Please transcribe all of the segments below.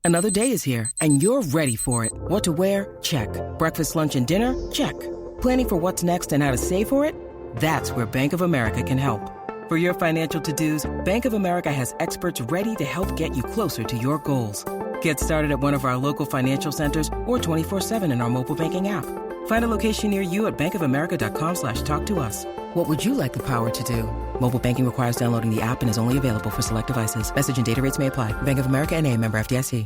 Another day is here, and you're ready for it. What to wear? Check. Breakfast, lunch, and dinner? Check. Planning for what's next and how to save for it? That's where Bank of America can help. For your financial to-dos, Bank of America has experts ready to help get you closer to your goals. Get started at one of our local financial centers or 24/7 in our mobile banking app. Find a location near you at bankofamerica.com/talktous. What would you like the power to do? Mobile banking requires downloading the app and is only available for select devices. Message and data rates may apply. Bank of America N.A., member FDIC.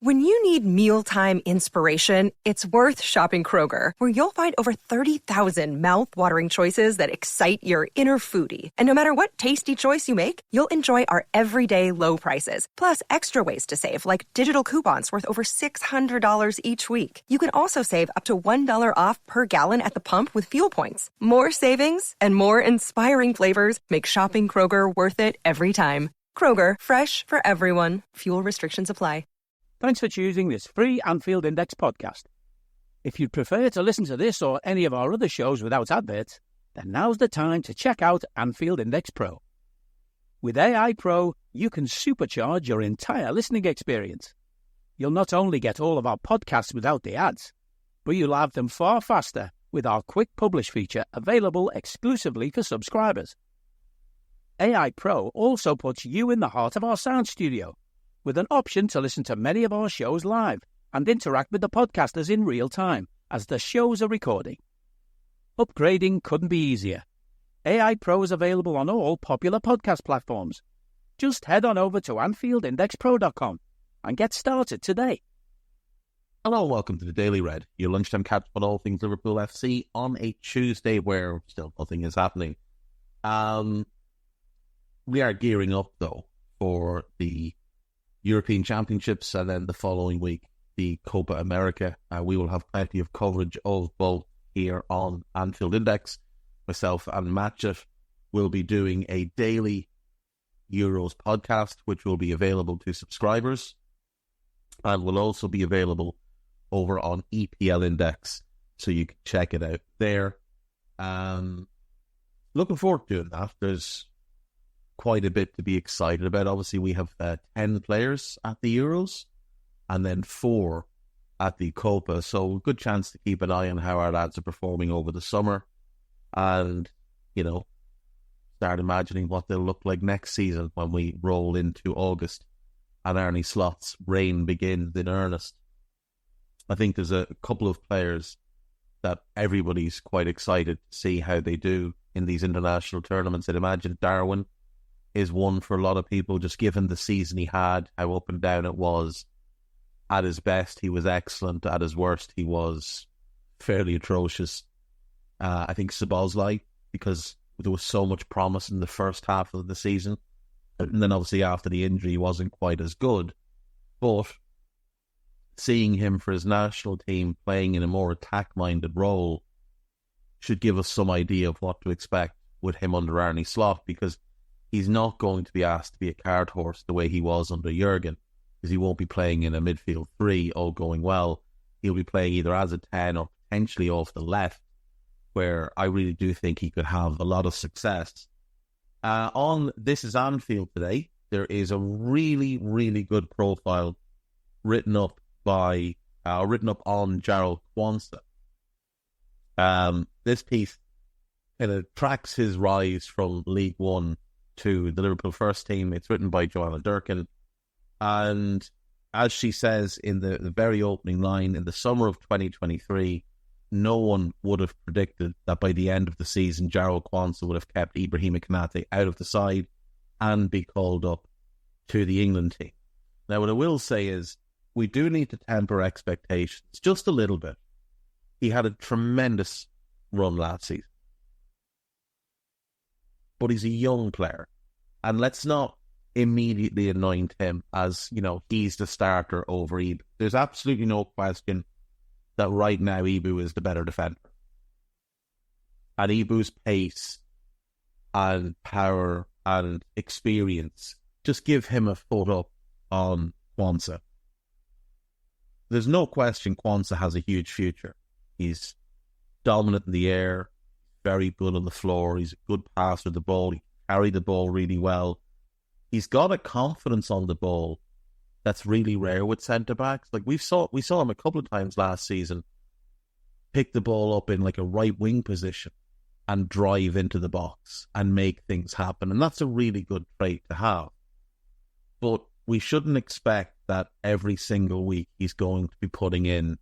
When you need mealtime inspiration, it's worth shopping Kroger, where you'll find over 30,000 mouth-watering choices that excite your inner foodie. And no matter what tasty choice you make, you'll enjoy our everyday low prices, plus extra ways to save, like digital coupons worth over $600 each week. You can also save up to $1 off per gallon at the pump with fuel points. More savings and more inspiring flavors make shopping Kroger worth it every time. Kroger, fresh for everyone. Fuel restrictions apply. Thanks for choosing this free Anfield Index podcast. If you'd prefer to listen to this or any of our other shows without adverts, then now's the time to check out Anfield Index Pro. With AI Pro, you can supercharge your entire listening experience. You'll not only get all of our podcasts without the ads, but you'll have them far faster with our Quick Publish feature available exclusively for subscribers. AI Pro also puts you in the heart of our sound studio, with an option to listen to many of our shows live and interact with the podcasters in real time as the shows are recording. Upgrading couldn't be easier. AI Pro is available on all popular podcast platforms. Just head on over to AnfieldIndexPro.com and get started today. Hello and welcome to the Daily Red, your lunchtime catch on all things Liverpool FC on a Tuesday where still nothing is happening. We are gearing up though for the European Championships, and then the following week, the Copa America. We will have plenty of coverage of both here on Anfield Index. Myself and Matchit will be doing a daily Euros podcast, which will be available to subscribers, and will also be available over on EPL Index, so you can check it out there. Looking forward to doing that. There's quite a bit to be excited about. Obviously, we have 10 players at the Euros and then 4 at the Copa. So, good chance to keep an eye on how our lads are performing over the summer and, start imagining what they'll look like next season when we roll into August and Arne Slot's reign begins in earnest. I think there's a couple of players that everybody's quite excited to see how they do in these international tournaments. I'd imagine Darwin is one for a lot of people, just given the season he had, how up and down it was. At his best, he was excellent. At his worst, he was fairly atrocious. I think Szoboszlai, because there was so much promise in the first half of the season. And then obviously after the injury, he wasn't quite as good. But seeing him for his national team playing in a more attack-minded role should give us some idea of what to expect with him under Arne Slot, because he's not going to be asked to be a cart horse the way he was under Jurgen, because he won't be playing in a midfield 3 all going well. He'll be playing either as a 10 or potentially off the left, where I really do think he could have a lot of success. On This Is Anfield today, there is a really, really good profile written up on Jarell Quansah. This piece kind of tracks his rise from League One to the Liverpool first team. It's written by Joanna Durkin, and as she says in the very opening line, in the summer of 2023, no one would have predicted that by the end of the season, Jarell Quansah would have kept Ibrahima Konate out of the side and be called up to the England team. Now, what I will say is, we do need to temper expectations just a little bit. He had a tremendous run last season, but he's a young player, and let's not immediately anoint him as, he's the starter over Ibu. There's absolutely no question that right now Ibu is the better defender. And Ibu's pace and power and experience just give him a foot up on Quansah. There's no question Quansah has a huge future. He's dominant in the air, very good on the floor, he's a good passer of the ball, he carried the ball really well. He's got a confidence on the ball that's really rare with centre-backs. Like we saw him a couple of times last season pick the ball up in like a right wing position and drive into the box and make things happen. And that's a really good trait to have. But we shouldn't expect that every single week he's going to be putting in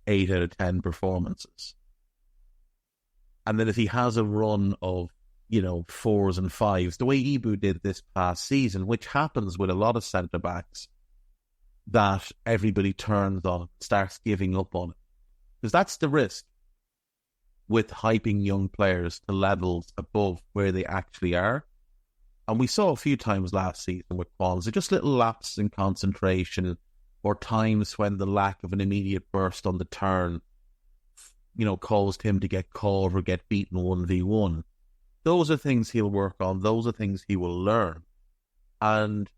8 out of 10 performances. And then if he has a run of, 4s and 5s, the way Ibu did this past season, which happens with a lot of centre-backs, that everybody turns on and starts giving up on it. Because that's the risk with hyping young players to levels above where they actually are. And we saw a few times last season with Quansah, just little lapses in concentration or times when the lack of an immediate burst on the turn, caused him to get caught or get beaten 1v1. Those are things he'll work on. Those are things he will learn. And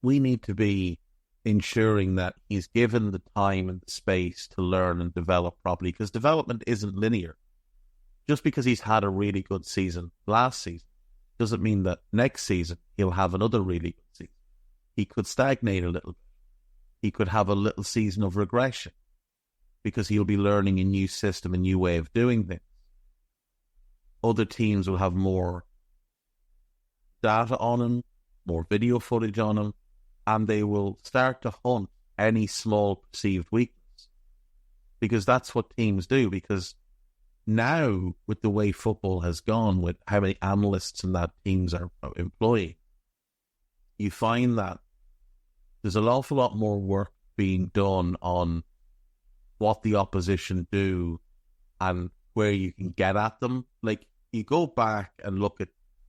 we need to be ensuring that he's given the time and the space to learn and develop properly, because development isn't linear. Just because he's had a really good season last season doesn't mean that next season he'll have another really good season. He could stagnate a little bit. He could have a little season of regression because he'll be learning a new system, a new way of doing things. Other teams will have more data on him, more video footage on him, and they will start to hunt any small perceived weakness. Because that's what teams do. Because now, with the way football has gone, with how many analysts and that teams are employing, you find that there's an awful lot more work being done on what the opposition do and where you can get at them. Like, you go back and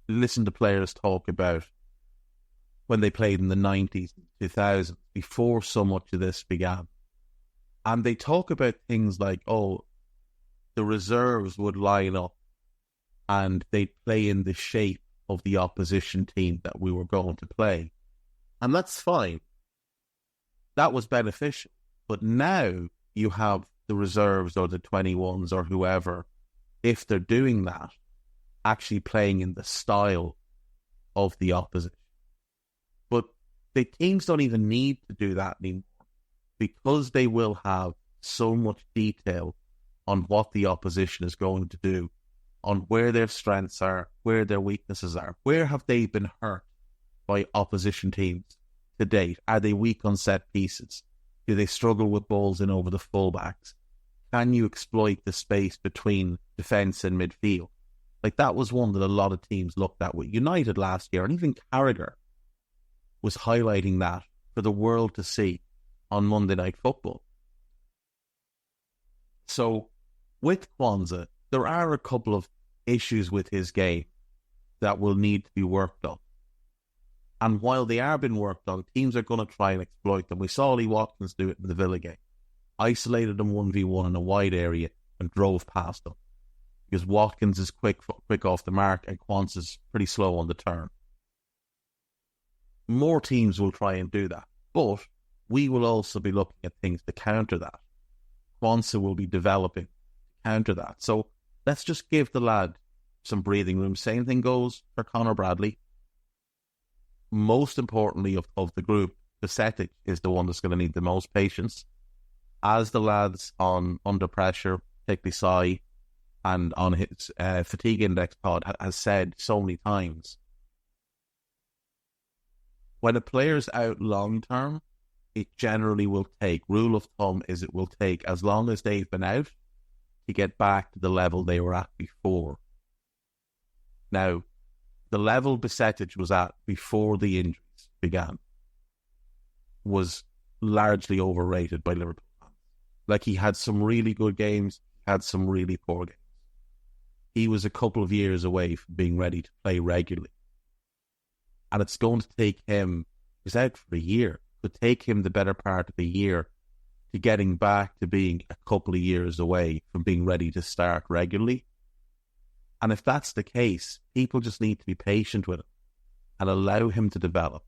listen to players talk about when they played in the 90s and 2000s, before so much of this began. And they talk about things like, the reserves would line up and they'd play in the shape of the opposition team that we were going to play. And that's fine. That was beneficial. But now you have the reserves or the 21s or whoever, if they're doing that, actually playing in the style of the opposition. But the teams don't even need to do that anymore, because they will have so much detail on what the opposition is going to do, on where their strengths are, where their weaknesses are. Where have they been hurt by opposition teams to date? Are they weak on set pieces? Do they struggle with balls in over the fullbacks? Can you exploit the space between defence and midfield? Like, that was one that a lot of teams looked at with United last year, and even Carragher was highlighting that for the world to see on Monday Night Football. So, with Quansah, there are a couple of issues with his game that will need to be worked on. And while they are being worked on, teams are going to try and exploit them. We saw Ollie Watkins do it in the Villa game. Isolated him 1v1 in a wide area and drove past him. Because Watkins is quick off the mark and Quansah is pretty slow on the turn. More teams will try and do that. But we will also be looking at things to counter that. Quansah will be developing to counter that. So let's just give the lad some breathing room. Same thing goes for Conor Bradley. Most importantly of the group, Besetic is the one that's going to need the most patience. As the lads on Under Pressure, particularly Sai, and on his Fatigue Index pod has said so many times, when a player's out long term, it generally will take, rule of thumb is it will take as long as they've been out to get back to the level they were at before. Now, the level Besetic was at before the injuries began was largely overrated by Liverpool fans. Like, he had some really good games, had some really poor games. He was a couple of years away from being ready to play regularly. And it's going to take him, he's out for a year, it could take him the better part of a year to getting back to being a couple of years away from being ready to start regularly. And if that's the case, people just need to be patient with him and allow him to develop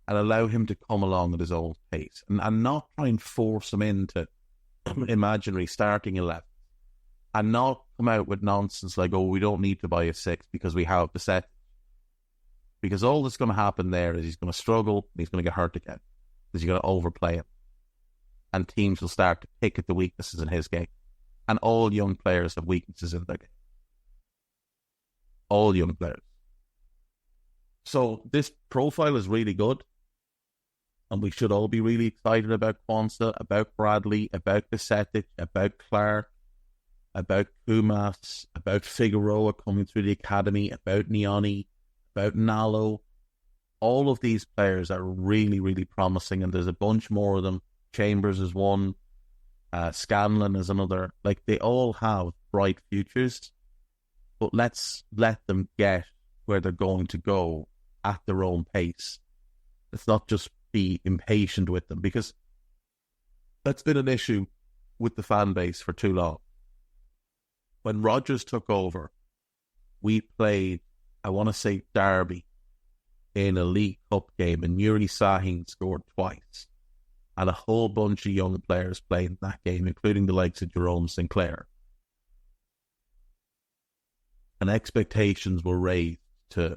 and allow him to come along at his own pace and not try and force him into imaginary starting 11 and not come out with nonsense like, we don't need to buy a 6 because we have Besetic. Because all that's going to happen there is he's going to struggle and he's going to get hurt again. because you're going to overplay him. And teams will start to pick at the weaknesses in his game. And all young players have weaknesses in their game. All young players. So this profile is really good. And we should all be really excited about Quansah, about Bradley, about Bisetic, about Clark, about Kumas, about Figueroa coming through the academy, about Niani, about Nalo. All of these players are really, really promising, and there's a bunch more of them. Chambers is one, Scanlon is another. Like, they all have bright futures, but let's let them get where they're going to go at their own pace. Let's not just be impatient with them, because that's been an issue with the fan base for too long. When Rodgers took over, we played, I want to say, Derby in a League Cup game, and Nuri Sahin scored twice. And a whole bunch of young players played in that game, including the likes of Jerome Sinclair. And expectations were raised to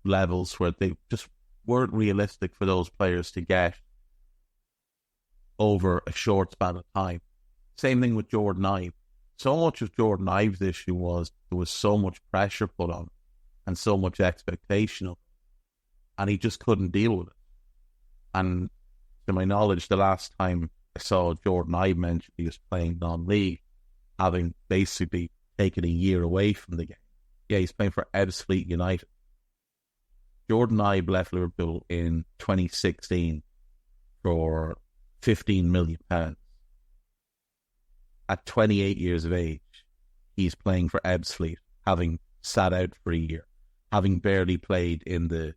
levels where they just weren't realistic for those players to get over a short span of time. Same thing with Jordan Ive. So much of Jordan Ive's issue was there was so much pressure put on him and so much expectation of him, and he just couldn't deal with it. And to my knowledge, the last time I saw Jordan Ive mention he was playing non-league, having basically taken a year away from the game. Yeah, he's playing for Ebbsfleet United. Jordan Ive left Liverpool in 2016 for £15 million. At 28 years of age, he's playing for Ebbsfleet, having sat out for a year, having barely played in the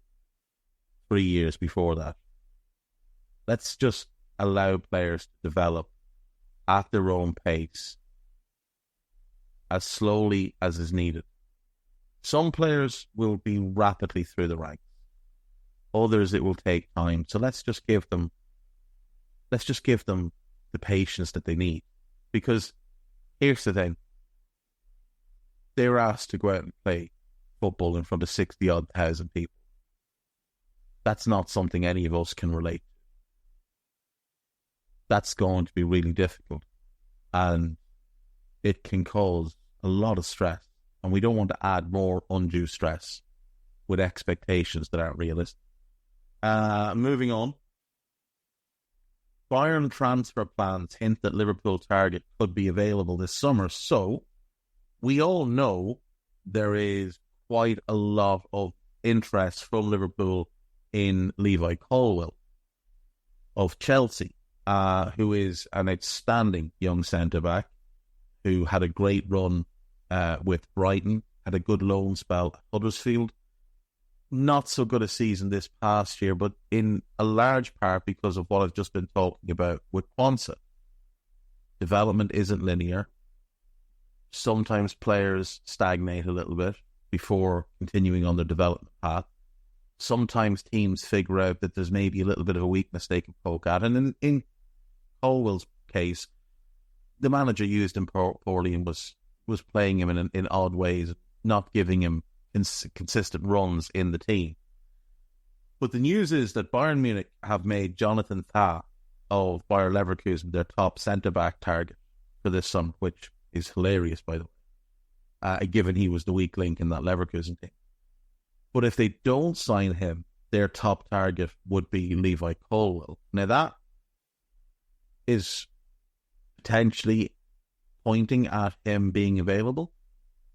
3 years before that. Let's just allow players to develop at their own pace, as slowly as is needed. Some players will be rapidly through the ranks. Others, it will take time. So let's just give them the patience that they need. Because here's the thing. They were asked to go out and play football in front of 60-odd thousand people. That's not something any of us can relate to. That's going to be really difficult. And it can cause a lot of stress. And we don't want to add more undue stress with expectations that aren't realistic. Moving on. Bayern transfer plans hint that Liverpool target could be available this summer. So, we all know there is quite a lot of interest from Liverpool in Levi Colwill of Chelsea, who is an outstanding young centre-back who had a great run with Brighton, had a good loan spell at Huddersfield. Not so good a season this past year, but in a large part because of what I've just been talking about with Quansah. Development isn't linear. Sometimes players stagnate a little bit before continuing on their development path. Sometimes teams figure out that there's maybe a little bit of a weakness they can poke at. And in Colwell's case, the manager used him poorly and was playing him in odd ways, not giving him consistent runs in the team. But the news is that Bayern Munich have made Jonathan Tah of Bayer Leverkusen their top centre-back target for this summer, which is hilarious, by the way, given he was the weak link in that Leverkusen team. But if they don't sign him, their top target would be Levi Colwill. Now that is potentially pointing at him being available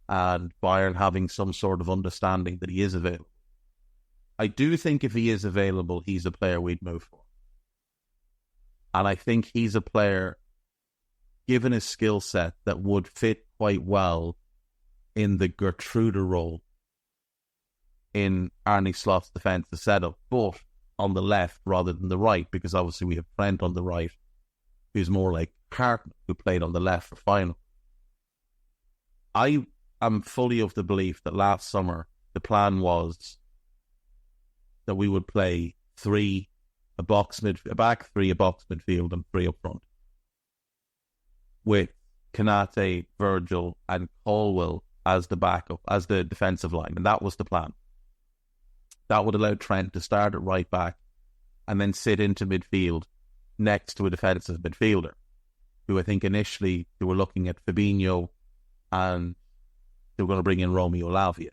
and Bayern having some sort of understanding that he is available. I do think if he is available, he's a player we'd move for. And I think he's a player, given his skill set, that would fit quite well in the Gertrude role in Arne Slot's defensive setup, but on the left rather than the right, because obviously we have Trent on the right, who's more like Carton, who played on the left for final. I'm fully of the belief that last summer the plan was that we would play a back three, a box midfield, and three up front, with Konate, Virgil, and Colwill as the backup, as the defensive line, and that was the plan. That would allow Trent to start at right back and then sit into midfield next to a defensive midfielder, who I think initially they were looking at Fabinho and they were going to bring in Romeo Lavia.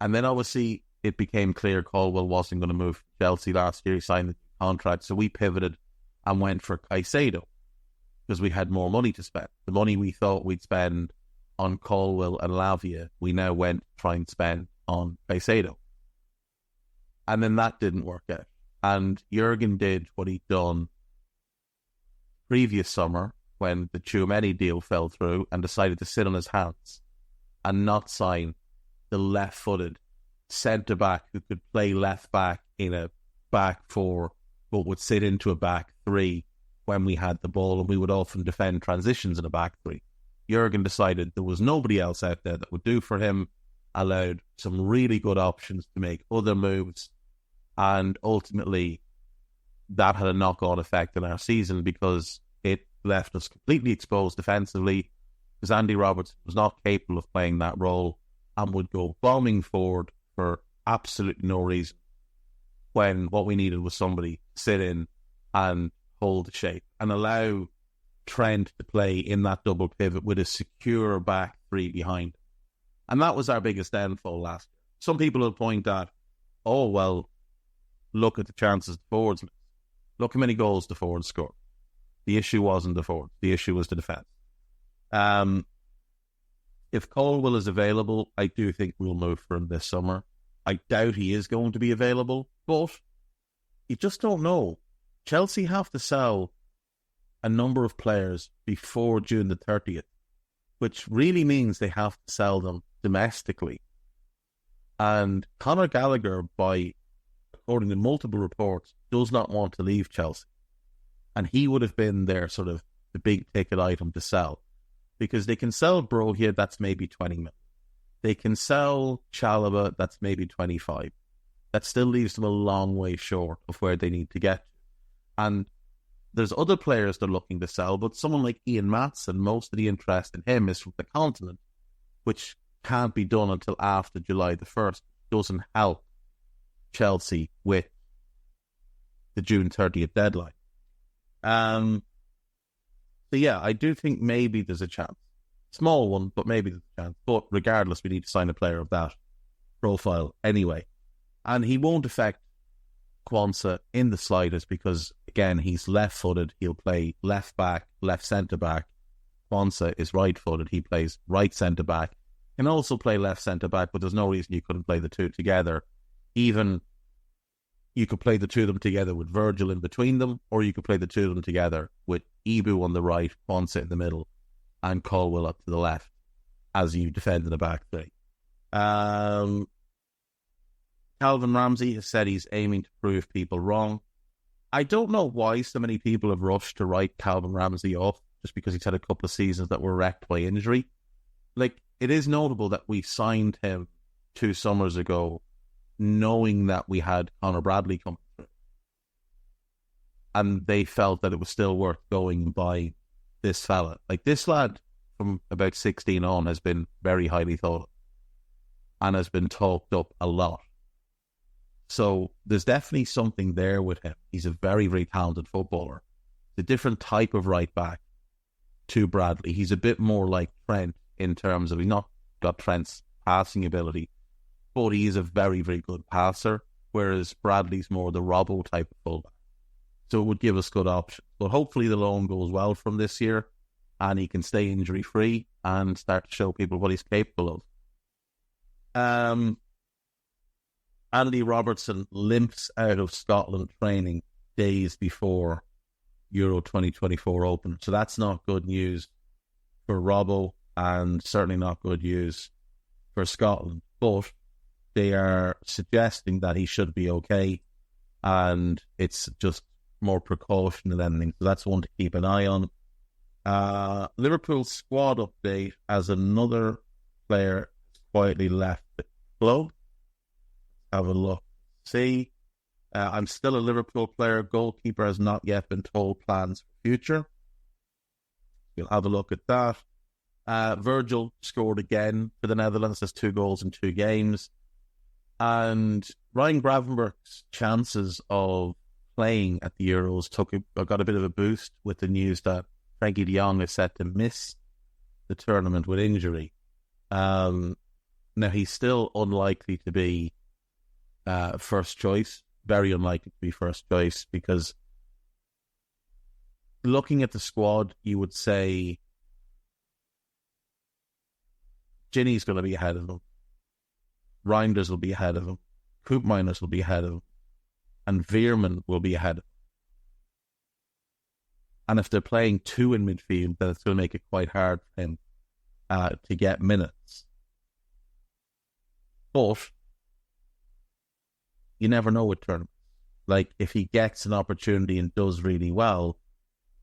And then obviously it became clear Colwill wasn't going to move from Chelsea last year. He signed the contract, so we pivoted and went for Caicedo because we had more money to spend. The money we thought we'd spend on Colwill and Lavia, we now went to try and spend on Caicedo. And then that didn't work out. And Jurgen did what he'd done previous summer when the Tchouaméni deal fell through and decided to sit on his hands and not sign the left-footed centre-back who could play left-back in a back four but would sit into a back three when we had the ball, and we would often defend transitions in a back three. Jurgen decided there was nobody else out there that would do for him, allowed some really good options to make other moves, and ultimately that had a knock-on effect in our season because it left us completely exposed defensively because Andy Robertson was not capable of playing that role and would go bombing forward for absolutely no reason when what we needed was somebody to sit in and hold the shape and allow Trent to play in that double pivot with a secure back three behind. And that was our biggest downfall last year. Some people will point at, oh, well, look at the chances the forwards missed. Look how many goals the forwards scored. The issue wasn't the forwards. The issue was the defence. If Colwill is available, I do think we'll move for him this summer. I doubt he is going to be available, but you just don't know. Chelsea have to sell a number of players before June the 30th, which really means they have to sell them domestically. And Conor Gallagher, according to multiple reports, does not want to leave Chelsea. And he would have been their sort of the big ticket item to sell. Because they can sell Brohia, that's maybe 20 million. They can sell Chalobah, that's maybe 25. That still leaves them a long way short of where they need to get to. And there's other players they're looking to sell, but someone like Ian Maatson, most of the interest in him is from the continent, which can't be done until after July the 1st. Doesn't help Chelsea with the June 30th deadline. So yeah, I do think maybe there's a chance. Small one, but maybe there's a chance. But regardless, we need to sign a player of that profile anyway. And he won't affect Quansah in the slightest because, again, he's left-footed. He'll play left-back, left centre-back. Quansah is right-footed. He plays right centre-back. Can also play left centre-back, but there's no reason you couldn't play the two together. Even you could play the two of them together with Virgil in between them, or you could play the two of them together with Ibu on the right, Quansah in the middle, and Colwill up to the left as you defend in the back three. Calvin Ramsey has said he's aiming to prove people wrong. I don't know why so many people have rushed to write Calvin Ramsey off just because he's had a couple of seasons that were wrecked by injury. Like, it is notable that we signed him 2 summers ago knowing that we had Conor Bradley coming through. And they felt that it was still worth going by this fella. Like, this lad from about 16 on has been very highly thought of and has been talked up a lot. So there's definitely something there with him. He's a very, very talented footballer. It's a different type of right back to Bradley. He's a bit more like Trent in terms of he's not got Trent's passing ability, but he is a very, very good passer, whereas Bradley's more the Robbo type of fullback. So it would give us good options. But hopefully the loan goes well from this year and he can stay injury-free and start to show people what he's capable of. Andy Robertson limps out of Scotland training days before Euro 2024 open. So that's not good news for Robbo and certainly not good news for Scotland. But they are suggesting that he should be okay and it's just more precaution than anything. So that's one to keep an eye on. Liverpool squad update as another player quietly left the club. Have a look. See, I'm still a Liverpool player. Goalkeeper has not yet been told plans for future. We'll have a look at that. Virgil scored again for the Netherlands. There's 2 goals in 2 games. And Ryan Gravenberch's chances of playing at the Euros got a bit of a boost with the news that Frankie de Jong is set to miss the tournament with injury. Now, he's still unlikely to be first choice, very unlikely to be first choice, because looking at the squad, you would say Ginny's going to be ahead of him. Reinders will be ahead of him. Koopmeiners will be ahead of him. And Veerman will be ahead of him. And if they're playing two in midfield, then it's going to make it quite hard for him to get minutes. But you never know with tournaments. Like, if he gets an opportunity and does really well,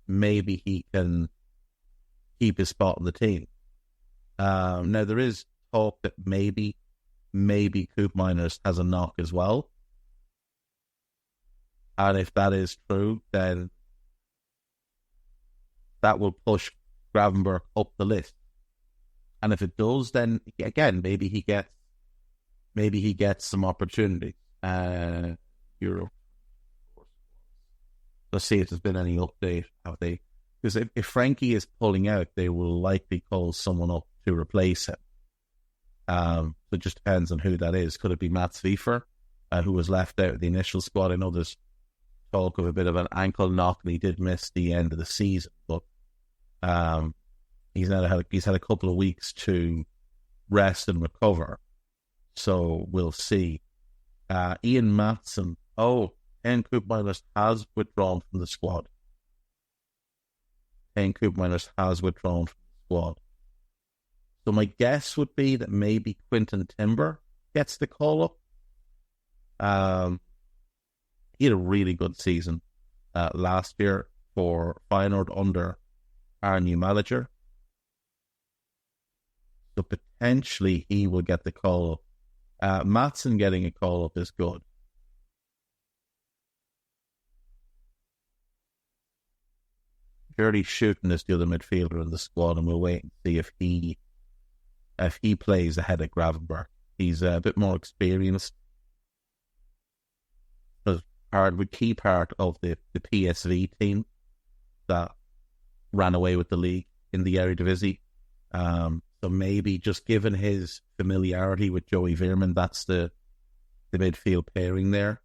maybe he can keep his spot in the team. Now, there is talk that maybe Koopmeiners has a knock as well. And if that is true, then that will push Gravenberch up the list. And if it does, then again, maybe he gets some opportunities. Euro. Let's see if there's been any update. Because if Frankie is pulling out, they will likely call someone up to replace him. So it just depends on who that is. Could it be Mats Wiefer, who was left out of the initial squad? I know there's talk of a bit of an ankle knock, and he did miss the end of the season, but he's had a couple of weeks to rest and recover. So we'll see. Ian Matson. Ken Koopmeiners has withdrawn from the squad. So my guess would be that maybe Quinton Timber gets the call up. He had a really good season last year for Feyenoord under our new manager. So potentially he will get the call up. Matson getting a call up is good. Jerry Shooten is the other midfielder in the squad, and we'll wait and see if he plays ahead of Gravenberch. He's a bit more experienced. Key part of the PSV team that ran away with the league in the Eredivisie. So maybe just given his familiarity with Joey Veerman, that's the midfield pairing there.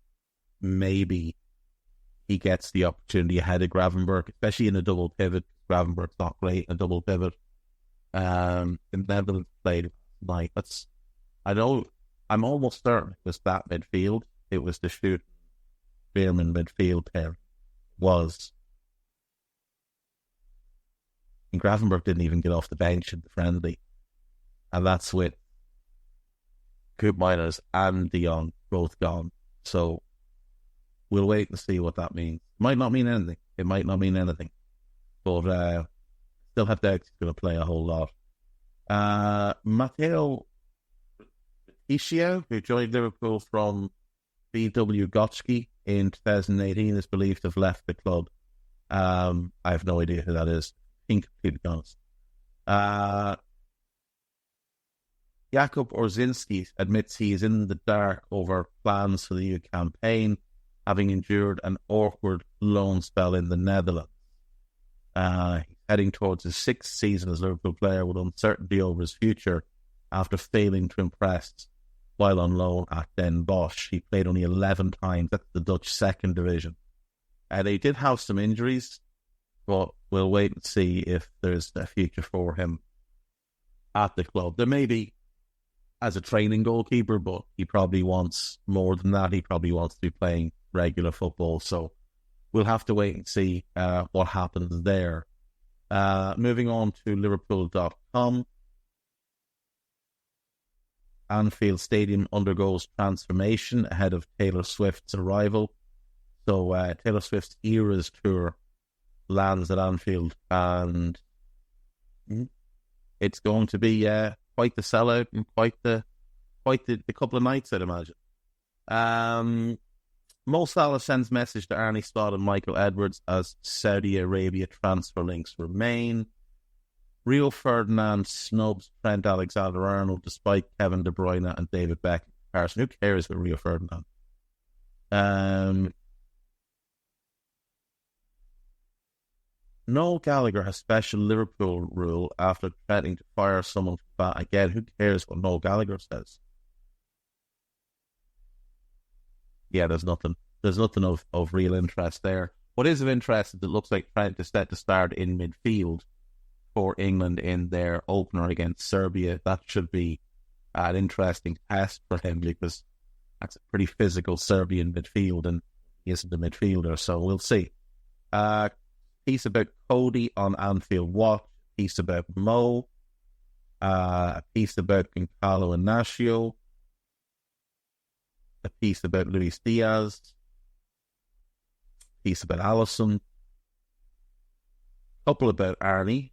Maybe he gets the opportunity ahead of Gravenberch, especially in a double pivot. Gravenberch's not great in a double pivot. The Netherlands played like I'm almost certain it was that midfield. It was the Shoot Veerman midfield pair and Gravenberch didn't even get off the bench in the friendly, and that's with Koopmeiners and de Jong both gone. So we'll wait and see what that means. Might not mean anything. It might not mean anything, but still have doubts he's going to play a whole lot. Matteo Iscio, who joined Liverpool from VW Gotski in 2018, is believed to have left the club. I have no idea who that is. Being completely honest. Jakub Orzinski admits he is in the dark over plans for the new campaign, having endured an awkward loan spell in the Netherlands. He's heading towards his sixth season as a Liverpool player with uncertainty over his future after failing to impress while on loan at Den Bosch. He played only 11 times at the Dutch second division. They did have some injuries, but we'll wait and see if there's a future for him at the club. There may be as a training goalkeeper, but he probably wants more than that. He probably wants to be playing regular football, so we'll have to wait and see what happens there. Moving on to Liverpool.com. Anfield Stadium undergoes transformation ahead of Taylor Swift's arrival. So Taylor Swift's Eras tour lands at Anfield, and it's going to be quite the sellout and quite the couple of nights, I'd imagine. Mo Salah sends message to Arnie Slot and Michael Edwards as Saudi Arabia transfer links remain. Rio Ferdinand snubs Trent Alexander-Arnold despite Kevin De Bruyne and David Beckham comparison. Who cares about Rio Ferdinand? Noel Gallagher has special Liverpool rule after threatening to fire someone for that. Again, who cares what Noel Gallagher says? Yeah, there's nothing of real interest there. What is of interest is it looks like Trent is set to start in midfield for England in their opener against Serbia. That should be an interesting test for him because that's a pretty physical Serbian midfield and he isn't a midfielder, so we'll see. Piece about Cody on Anfield Watch, piece about Mo, a piece about Gonçalo Inácio, a piece about Luis Diaz, a piece about Alisson, a couple about Arnie,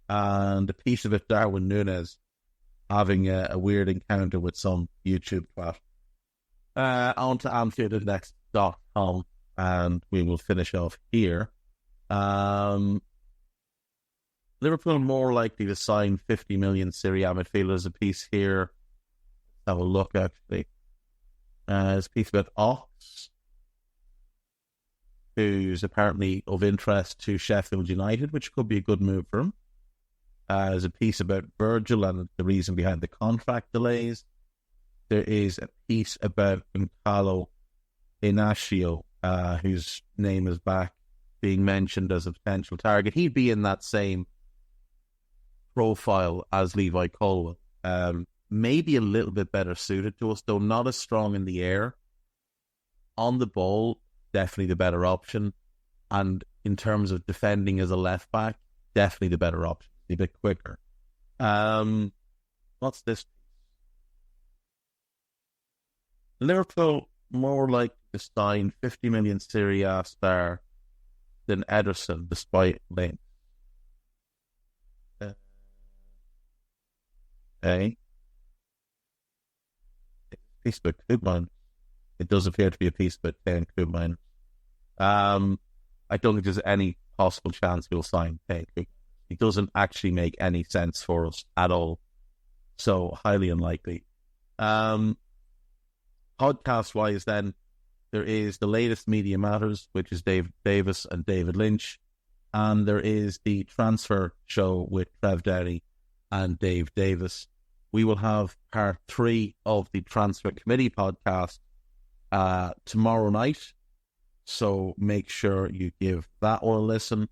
and a piece about Darwin Núñez having a weird encounter with some YouTube twat. On to AnfieldIndex.com, and we will finish off here. Liverpool more likely to sign 50 million Serie A midfielders. A piece here. Let's have a look, actually. There's a piece about Ox, who's apparently of interest to Sheffield United, which could be a good move for him. There's a piece about Virgil and the reason behind the contract delays. There is a piece about Gonçalo Inácio, whose name is back being mentioned as a potential target. He'd be in that same profile as Levi Colwill. Maybe a little bit better suited to us, though not as strong in the air. On the ball, definitely the better option. And in terms of defending as a left back, definitely the better option. A bit quicker. What's this? Liverpool more likely to sign 50 million Serie A star than Ederson, despite links. Piece about Koopman. It does appear to be a piece about 10 Koopman. I don't think there's any possible chance we'll sign 10 Koopman. It doesn't actually make any sense for us at all. So, highly unlikely. Podcast-wise, then, there is the latest Media Matters, which is Dave Davis and David Lynch. And there is the Transfer Show with Trev Downey and Dave Davis. We will have part 3 of the Transfer Committee podcast tomorrow night. So make sure you give that one a listen.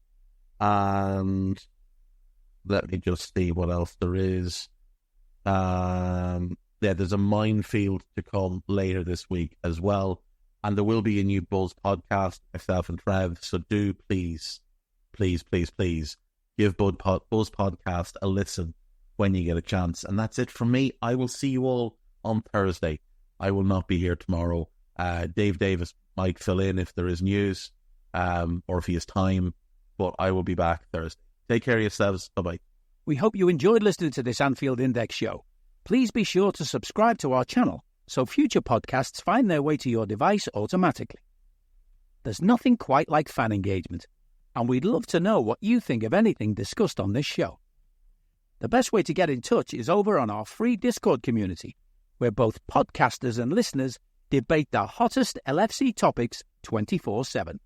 And let me just see what else there is. There's a minefield to come later this week as well. And there will be a new Buzz podcast, myself and Trev. So do please give Buzz podcast a listen when you get a chance. And that's it from me. I will see you all on Thursday. I will not be here tomorrow. Dave Davis might fill in if there is news or if he has time, but I will be back Thursday. Take care of yourselves. Bye-bye. We hope you enjoyed listening to this Anfield Index show. Please be sure to subscribe to our channel so future podcasts find their way to your device automatically. There's nothing quite like fan engagement, and we'd love to know what you think of anything discussed on this show. The best way to get in touch is over on our free Discord community, where both podcasters and listeners debate the hottest LFC topics 24/7.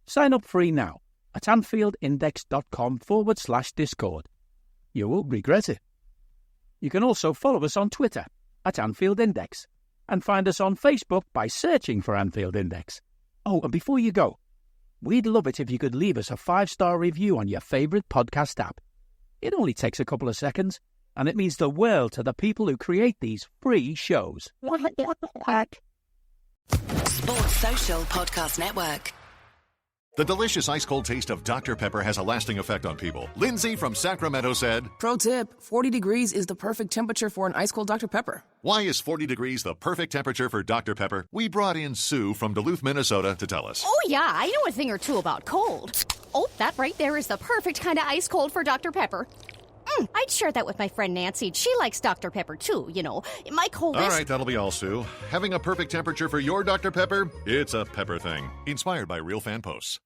Sign up free now at AnfieldIndex.com/Discord. You won't regret it. You can also follow us on Twitter at Anfield Index and find us on Facebook by searching for Anfield Index. Oh, and before you go, we'd love it if you could leave us a 5-star review on your favourite podcast app. It only takes a couple of seconds, and it means the world to the people who create these free shows. Sports Social Podcast Network. The delicious ice-cold taste of Dr. Pepper has a lasting effect on people. Lindsay from Sacramento said, Pro tip, 40 degrees is the perfect temperature for an ice-cold Dr. Pepper. why is 40 degrees the perfect temperature for Dr. Pepper? We brought in Sue from Duluth, Minnesota to tell us. Oh, yeah, I know a thing or two about cold. Oh, that right there is the perfect kind of ice cold for Dr. Pepper. I'd share that with my friend Nancy. She likes Dr. Pepper, too, you know. My coldest... All right, that'll be all, Sue. Having a perfect temperature for your Dr. Pepper? It's a Pepper thing. Inspired by real fan posts.